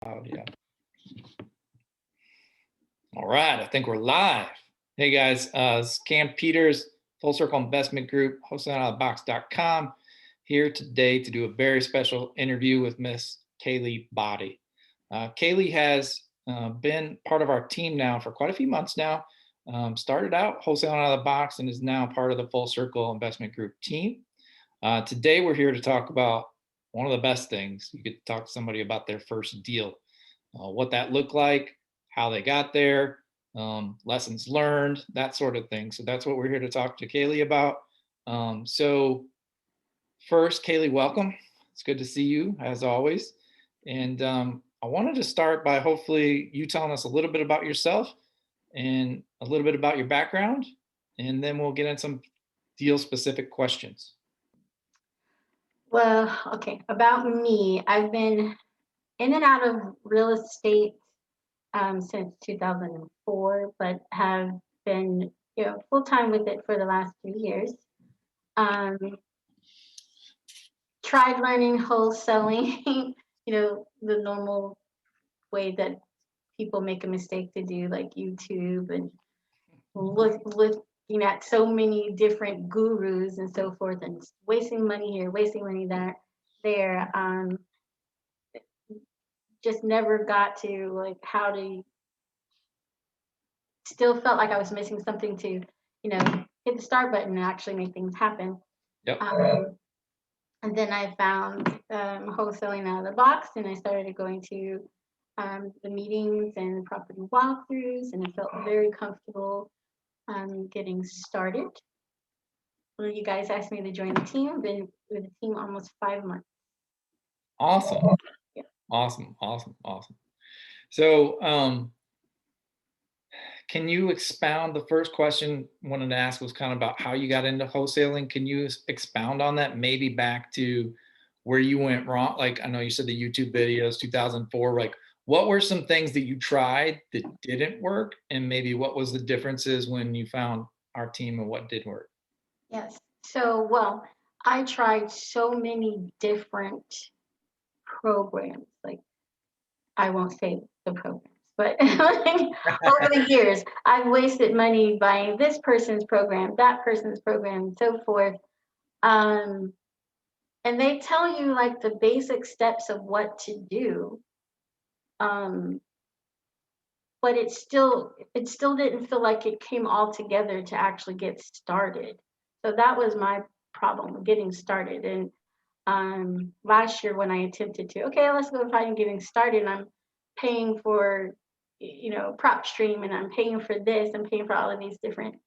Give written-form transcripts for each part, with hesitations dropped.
Oh, yeah. All right, I think we're live. Hey guys, it's Cam Peters, Full Circle Investment Group, wholesalingoutofthebox.com, here today to do a very special interview with Miss Kaili Boddie. Kaili has been part of our team now for quite a few months now. Started out wholesaling out of the box and is now part of the Full Circle Investment Group team. Today we're here to talk about one of the best things. You get to talk to somebody about their first deal, what that looked like, how they got there, lessons learned, that sort of thing. So that's what we're here to talk to Kaili about. So first, Kaili, welcome. It's good to see you as always. And I wanted to start by hopefully you telling us a little bit about yourself and a little bit about your background, and then we'll get into some deal specific questions. Well, okay, about me, I've been in and out of real estate since 2004, but have been full time with it for the last 2 years. Tried learning wholesaling, the normal way that people make a mistake to do, like YouTube and looking at so many different gurus and so forth, and wasting money here, wasting money there. Just never got to like how to. Still felt like I was missing something to, hit the start button and actually make things happen. Yep. And then I found wholesaling out of the box, and I started going to the meetings and property walkthroughs, and I felt very comfortable getting started. Well, you guys asked me to join the team. I've been with the team almost 5 months. Awesome. Yeah. Awesome. So can you expound? The first question I wanted to ask was kind of about how you got into wholesaling. Can you expound on that, maybe back to where you went wrong? Like, I know you said the YouTube videos, 2004, like what were some things that you tried that didn't work? And maybe what was the differences when you found our team and what did work? Yes. So, well, I tried so many different programs. Like, I won't say the programs, but over the years, I've wasted money buying this person's program, that person's program, and so forth. And they tell you like the basic steps of what to do. But it still didn't feel like it came all together to actually get started. So that was my problem, getting started. And last year when I attempted to, okay, let's go find getting started, and I'm paying for, prop stream, and I'm paying for this, I'm paying for all of these different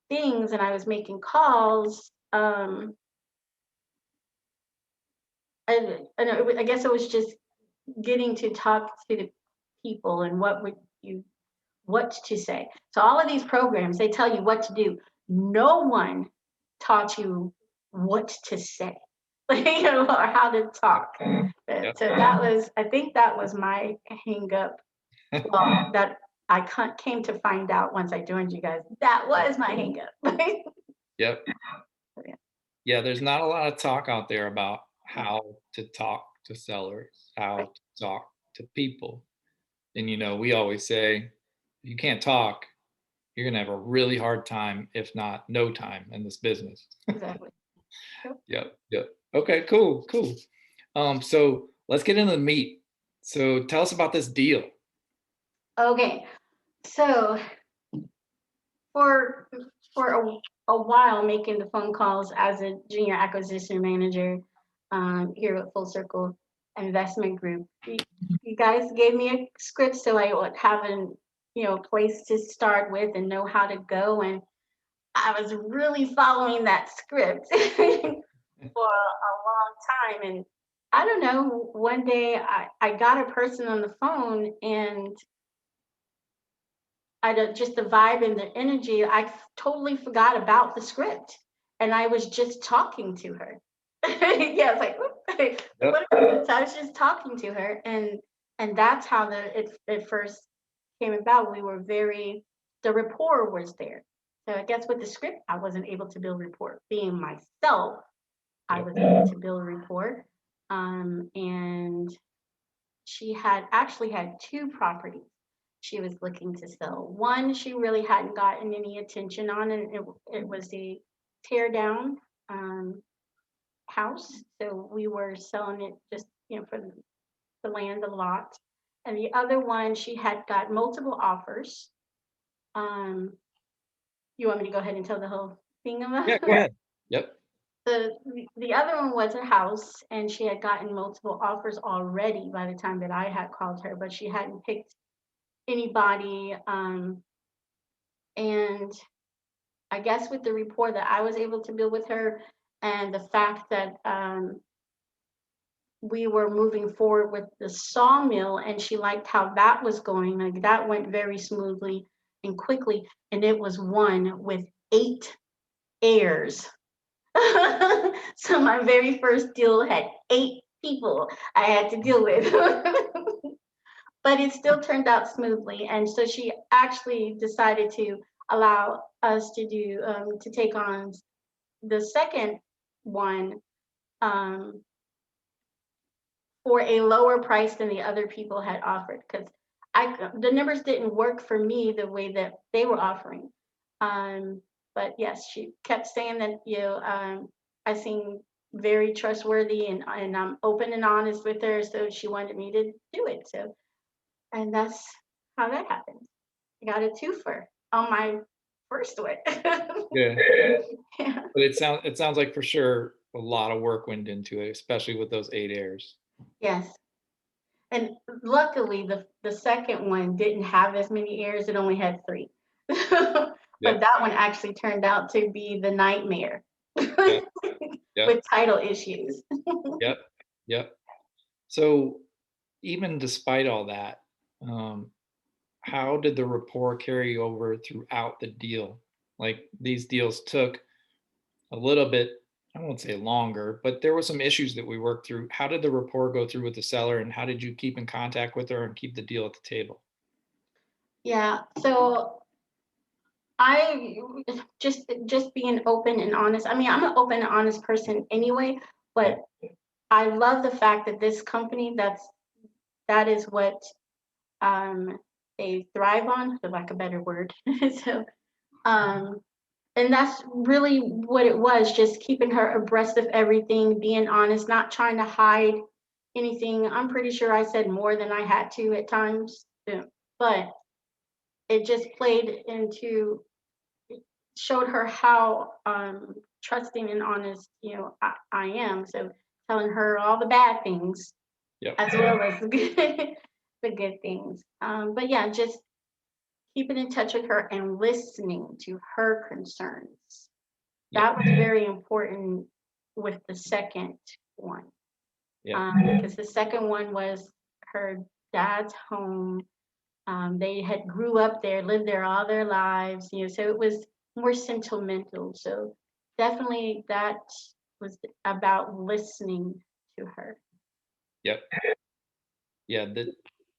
things, and I was making calls. I guess it was just getting to talk to the people and what to say. So all of these programs, they tell you what to do. No one taught you what to say, or how to talk. Yep. So I think that was my hang up. Well, that I came to find out once I joined you guys, that was my hang up. Yep. Yeah, there's not a lot of talk out there about how to talk to sellers, how to talk to people. And we always say, if you can't talk, you're gonna have a really hard time, if not no time, in this business. Exactly. Yep. Okay, cool. So let's get into the meat. So tell us about this deal. Okay, so for a while, making the phone calls as a junior acquisition manager here at Full Circle Investment Group, you guys gave me a script so I would have a place to start with and know how to go, and I was really following that script for a long time. And I don't know, one day I got a person on the phone, and just the vibe and the energy, I totally forgot about the script, and I was just talking to her. Yeah, it's like, Yep. so I was just talking to her, and that's how it first came about. The rapport was there. So I guess with the script, I wasn't able to build rapport. Being myself, I was able to build rapport, and she had actually had two properties she was looking to sell. One she really hadn't gotten any attention on, and it was the tear down um, house. So we were selling it just, for the land, the lot. And the other one, she had got multiple offers. Um, you want me to go ahead and tell the whole thing Yeah, about go it? ahead. Yep. The other one was a house, and she had gotten multiple offers already by the time that I had called her, but she hadn't picked anybody. And I guess with the rapport that I was able to build with her, and the fact that we were moving forward with the sawmill, and she liked how that was going, like that went very smoothly and quickly, and it was one with 8 heirs. So my very first deal had 8 people I had to deal with. But it still turned out smoothly, and so she actually decided to allow us to take on the second one, um, for a lower price than the other people had offered, because the numbers didn't work for me the way that they were offering. Um, but yes, she kept saying that, I seem very trustworthy, and I'm open and honest with her, so she wanted me to do it. So, and that's how that happened. I got a twofer on my first one. Yeah. Yeah. But it sounds like for sure a lot of work went into it, especially with those 8 heirs. Yes. And luckily, the second one didn't have as many heirs. It only had 3. But Yep. that one actually turned out to be the nightmare Yep. Yep. with title issues. Yep. Yep. So even despite all that, um, how did the rapport carry over throughout the deal? Like these deals took a little bit, I won't say longer, but there were some issues that we worked through. How did the rapport go through with the seller, and how did you keep in contact with her and keep the deal at the table? Yeah. So I just being open and honest. I mean, I'm an open and honest person anyway, Yep. but I love the fact that this company, that is what um, they thrive on, for lack of a better word. So, um, and that's really what it was, just keeping her abreast of everything, being honest, not trying to hide anything. I'm pretty sure I said more than I had to at times, but it just played into, showed her how trusting and honest, I am. So telling her all the bad things Yep. as well as the good things. But yeah, just keeping in touch with her and listening to her concerns. Yep. That was very important with the second one, Yep. because the second one was her dad's home. They had grew up there, lived there all their lives, so it was more sentimental. So definitely that was about listening to her. Yep. Yeah.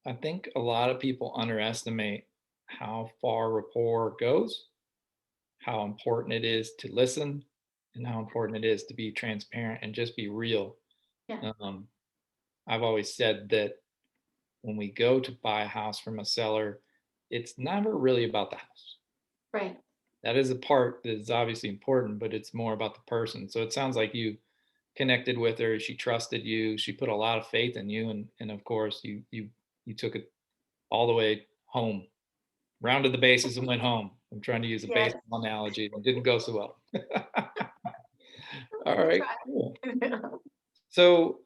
I think a lot of people underestimate how far rapport goes, how important it is to listen, and how important it is to be transparent and just be real. Yeah, Um, I've always said that when we go to buy a house from a seller, it's never really about the house. right. That is a part that is obviously important, but it's more about the person. So it sounds like you connected with her, she trusted you, she put a lot of faith in you, and of course you took it all the way home, rounded the bases and went home. I'm trying to use a Yes. baseball analogy. It didn't go so well. All We right, tried. cool. So,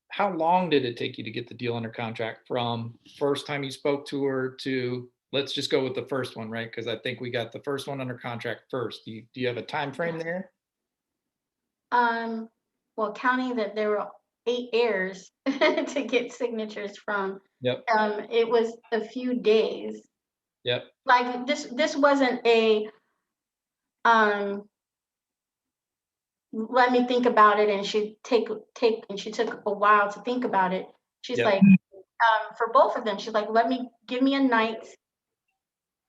how long did it take you to get the deal under contract from first time you spoke to her to, let's just go with the first one, right? Because I think we got the first one under contract first. Do you have a time frame there? Um, well, counting that there were 8 heirs to get signatures from, Yep. it was a few days. Yep. Like this wasn't a um let me think about it, and she took a while to think about it. She's Yep. like, for both of them, she's like, give me a night,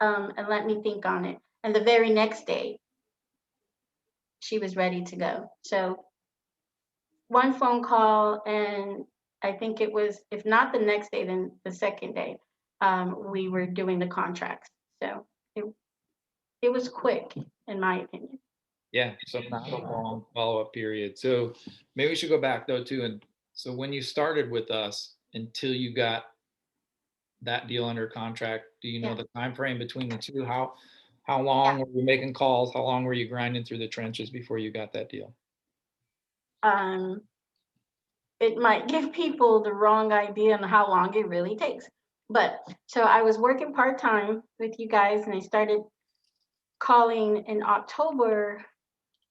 and let me think on it. And the very next day, she was ready to go. So one phone call, and I think it was, if not the next day, then the second day, we were doing the contracts. So it, it was quick, in my opinion. Yeah, so not a long follow-up period. So maybe we should go back though too. And so when you started with us until you got that deal under contract, do you know Yeah. the time frame between the two? How Yeah. long were you making calls? How long were you grinding through the trenches before you got that deal? Um, it might give people the wrong idea on how long it really takes. But so I was working part time with you guys, and I started calling in October,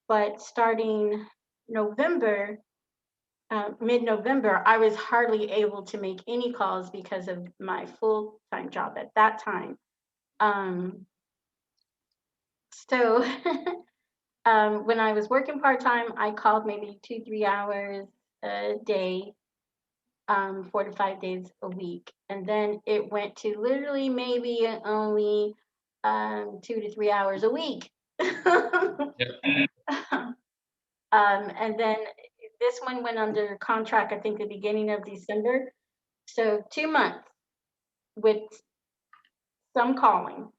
but starting November, mid-November, I was hardly able to make any calls because of my full-time job at that time. Um, so when I was working part-time, I called maybe 2, 3 hours a day, 4 to 5 days a week. And then it went to literally maybe only 2 to 3 hours a week. Yep. And then this one went under contract, I think, the beginning of December. So 2 months with some calling,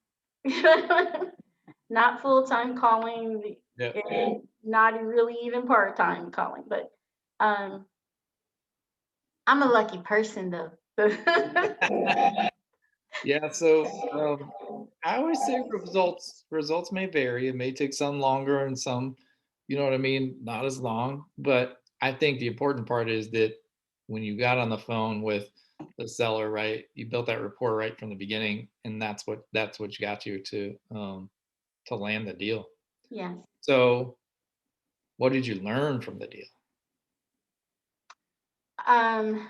not full time calling, Yep. and not really even part time calling. But um, I'm a lucky person, though. Yeah, so I always say results may vary. It may take some longer and some, you know what I mean, not as long. But I think the important part is that when you got on the phone with the seller, right, you built that rapport right from the beginning, and that's what got you to land the deal. Yes, So, what did you learn from the deal? um,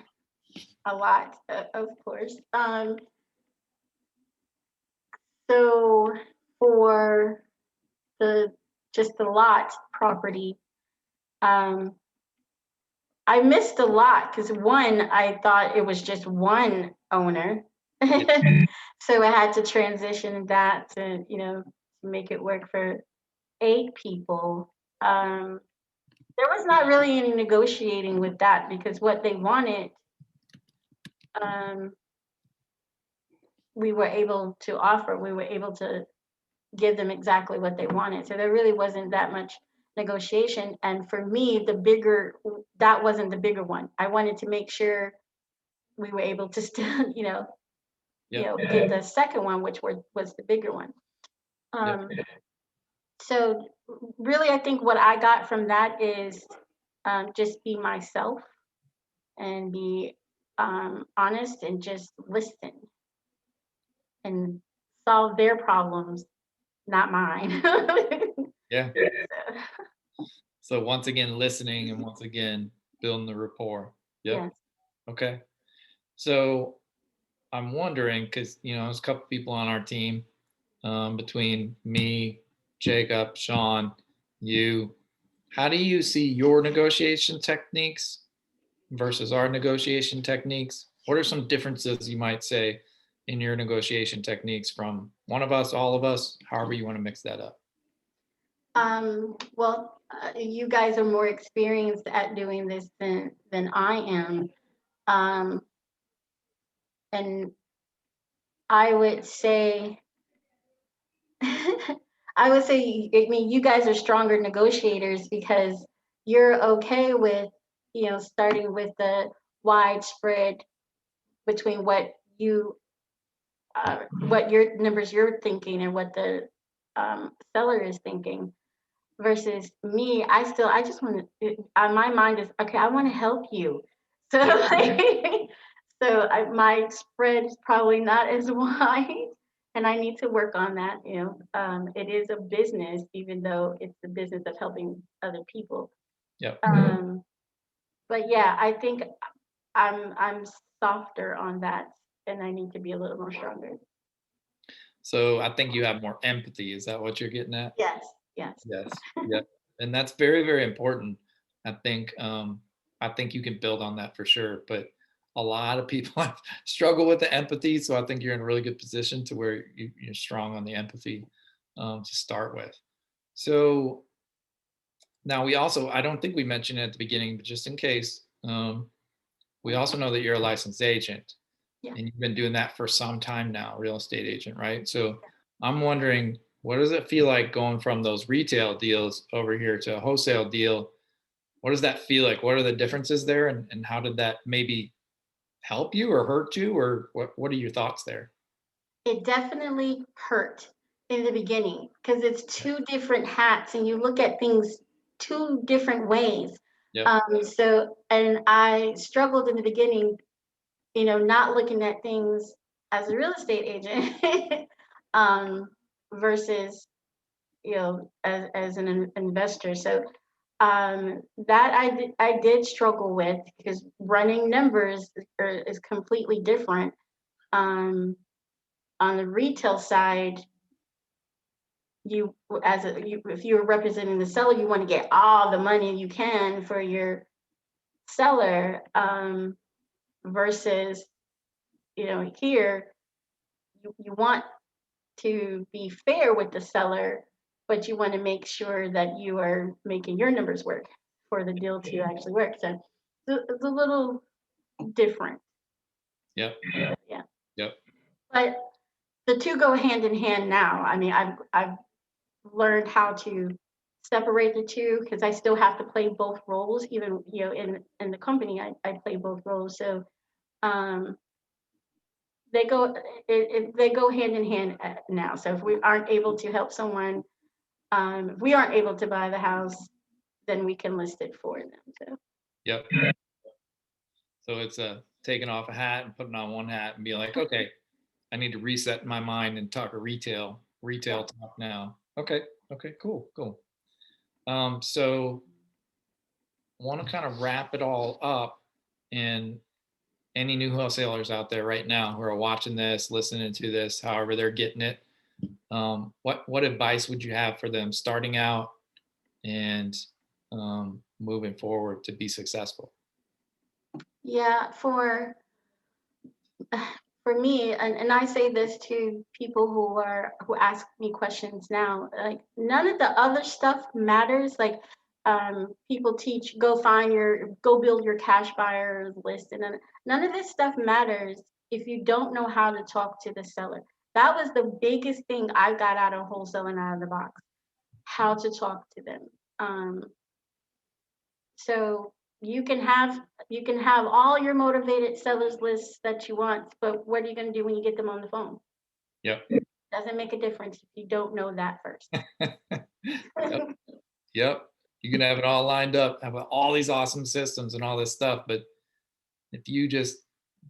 a lot, of course. So for the just the lot property, um, I missed a lot because one, I thought it was just one owner. Yeah, So I had to transition that to, make it work for 8 people. There was not really any negotiating with that because what they wanted, um, we were able to offer. We were able to give them exactly what they wanted. So there really wasn't that much negotiation. And for me, that wasn't the bigger one. I wanted to make sure we were able to still, yeah, get the second one, which was the bigger one. yeah. Um, so really, I think what I got from that is just be myself and be honest and just listen and solve their problems, not mine. Yeah. So once again, listening and once again, building the rapport. Yep. Yes. Okay. So I'm wondering because there's a couple people on our team between me, Jacob, Shawn, you. How do you see your negotiation techniques versus our negotiation techniques? What are some differences you might say in your negotiation techniques from one of us, all of us, however you want to mix that up? Well, you guys are more experienced at doing this than I am. Um, and I would say, I mean, you guys are stronger negotiators because you're okay with, starting with the widespread between what your numbers you're thinking and what the seller is thinking versus me. I just want to, my mind is, okay, I want to help you. So, Yeah. my spread is probably not as wide, and I need to work on that. It is a business, even though it's the business of helping other people. Yep. But yeah, I think I'm softer on that, and I need to be a little more stronger. So I think you have more empathy. Is that what you're getting at? Yes, yes. Yes. Yep. And that's very, very important. I think you can build on that for sure. But a lot of people struggle with the empathy. So I think you're in a really good position to where you're strong on the empathy to start with. So now I don't think we mentioned it at the beginning, but just in case, we also know that you're a licensed agent, Yeah. and you've been doing that for some time now, real estate agent, right? So I'm wondering, what does it feel like going from those retail deals over here to a wholesale deal? What does that feel like? What are the differences there, and how did that maybe help you or hurt you, or what are your thoughts there? It definitely hurt in the beginning because it's two different hats and you look at things two different ways. Yep. And I struggled in the beginning, not looking at things as a real estate agent versus, as an investor. So that I did struggle with because running numbers is completely different. Um, on the retail side, if you're representing the seller, you want to get all the money you can for your seller, versus here you want to be fair with the seller, but you want to make sure that you are making your numbers work for the deal to actually work. So it's a little different. Yep. Yeah. Yep. But the two go hand in hand now. I mean, I've learned how to separate the two because I still have to play both roles. Even in the company, I play both roles. So um, they go they go hand in hand now. So if we aren't able to help someone, if we aren't able to buy the house, then we can list it for them. So Yep. So it's taking off a hat and putting on one hat and be like, okay, I need to reset my mind and talk a retail talk now. Okay. Okay. Cool. Cool. So want to kind of wrap it all up, and any new wholesalers out there right now who are watching this, listening to this, however they're getting it, what advice would you have for them starting out and moving forward to be successful? yeah, for me, and I say this to people who ask me questions now, like none of the other stuff matters. Like people teach, go build your cash buyers list, and none of this stuff matters if you don't know how to talk to the seller. That was the biggest thing I got out of wholesaling out of the box, how to talk to them. So you can have all your motivated sellers lists that you want, but what are you going to do when you get them on the phone? Yep. Doesn't make a difference if you don't know that first. Yep. Yep. You can have it all lined up, have all these awesome systems and all this stuff, but if you just,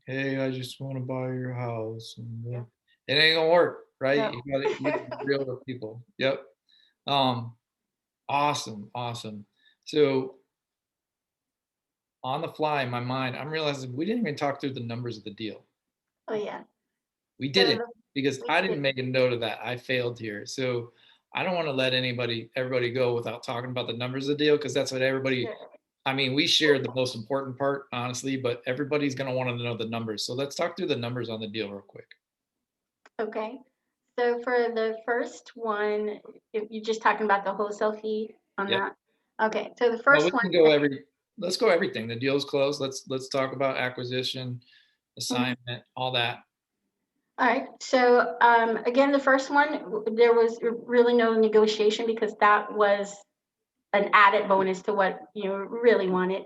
hey, I just want to buy your house, and, Yeah. it ain't gonna work, right? No. You gotta be real with people. Yep. Um, awesome, awesome. So on the fly in my mind, I'm realizing we didn't even talk through the numbers of the deal. Oh yeah. We So didn't, because we I did. didn't make a note of that. I failed here. So I don't want to let everybody go without talking about the numbers of the deal, because that's what everybody, Sure. I mean, we shared the most important part, honestly, but everybody's going to want to know the numbers. So let's talk through the numbers on the deal real quick. Okay. So for the first one, if you're just talking about the wholesale fee on Yep. that. Okay. So the Well, we first one. can go let's go everything. The deal's closed. Let's talk about acquisition, assignment, all that. All right. So again, the first one, there was really no negotiation because that was an added bonus to what you really wanted.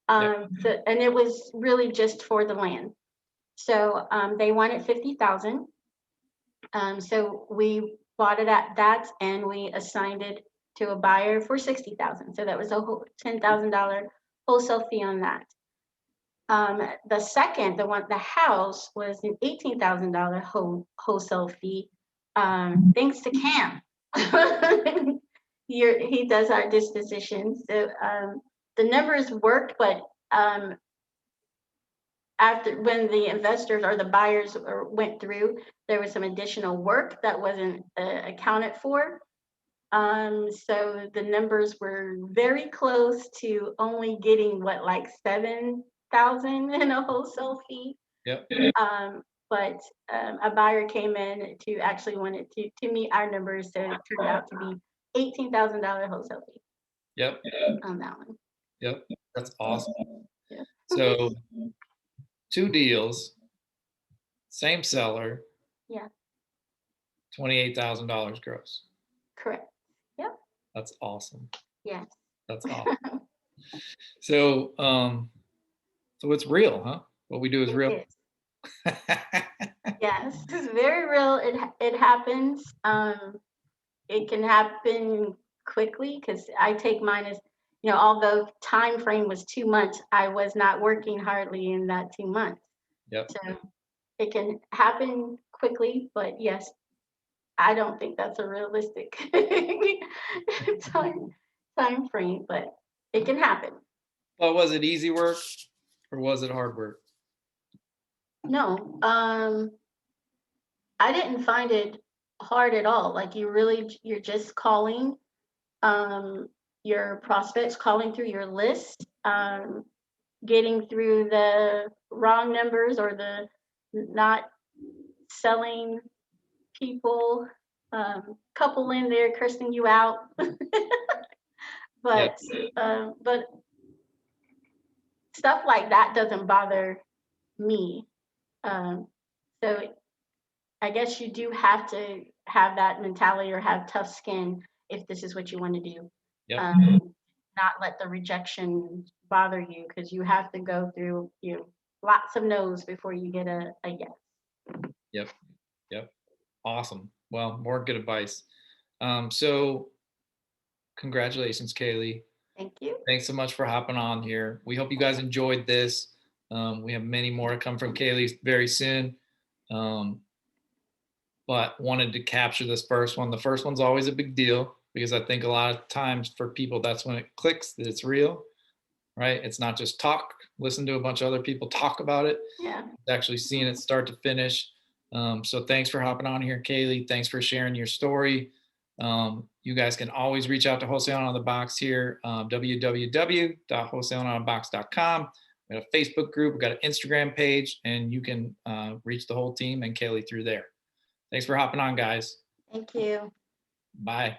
Yep. And it was really just for the land. So they wanted 50,000. So we bought it at that, and we assigned it to a buyer for 60,000. So that was a whole $10,000 wholesale fee on that. The house was an $18,000 wholesale fee. Thanks to Cam. He does our disposition. So the numbers worked, but after when the investors or the buyers went through, there was some additional work that wasn't accounted for. So the numbers were very close to only getting like 7,000 in a wholesale fee. Yep. But a buyer came in to actually wanted to meet our numbers, so it turned out to be $18,000 wholesale fee Yep. on that one. Yep. That's awesome. Yeah. So 2 deals, same seller, Yeah, $28,000 gross. correct. Yep. That's awesome. Yes. That's awesome. So, so it's real, huh? What we do is It real. is. Yes, it's very real. It happens. It can happen quickly because I take mine as, although time frame was 2 months, I was not working hardly in that 2 months. Yep. So it can happen quickly, but yes, I don't think that's a realistic time time frame, but it can happen. But was it easy work or was it hard work? No, I didn't find it hard at all. Like you're just calling um, your prospects, calling through your list, getting through the wrong numbers or the not selling people, couple in there cursing you out. Yep. But stuff like that doesn't bother me. Um, so I guess you do have to have that mentality or have tough skin if this is what you want to do. Yep. Not let the rejection bother you because you have to go through lots of no's before you get a yes. Yep. Yep. Awesome. Well, more good advice. So congratulations, Kaili. Thank you. Thanks so much for hopping on here. We hope you guys enjoyed this. We have many more to come from Kaili very soon. But wanted to capture this first one. The first one's always a big deal because I think a lot of times for people, that's when it clicks that it's real, right? It's not just talk, listen to a bunch of other people talk about it. Yeah. It's actually seeing it start to finish. So thanks for hopping on here, Kaili. Thanks for sharing your story. You guys can always reach out to Wholesaling on the Box here, www.wholesalingOnTheBox.com. We got a Facebook group, we got an Instagram page, and you can reach the whole team and Kaili through there. Thanks for hopping on, guys. Thank you. Bye.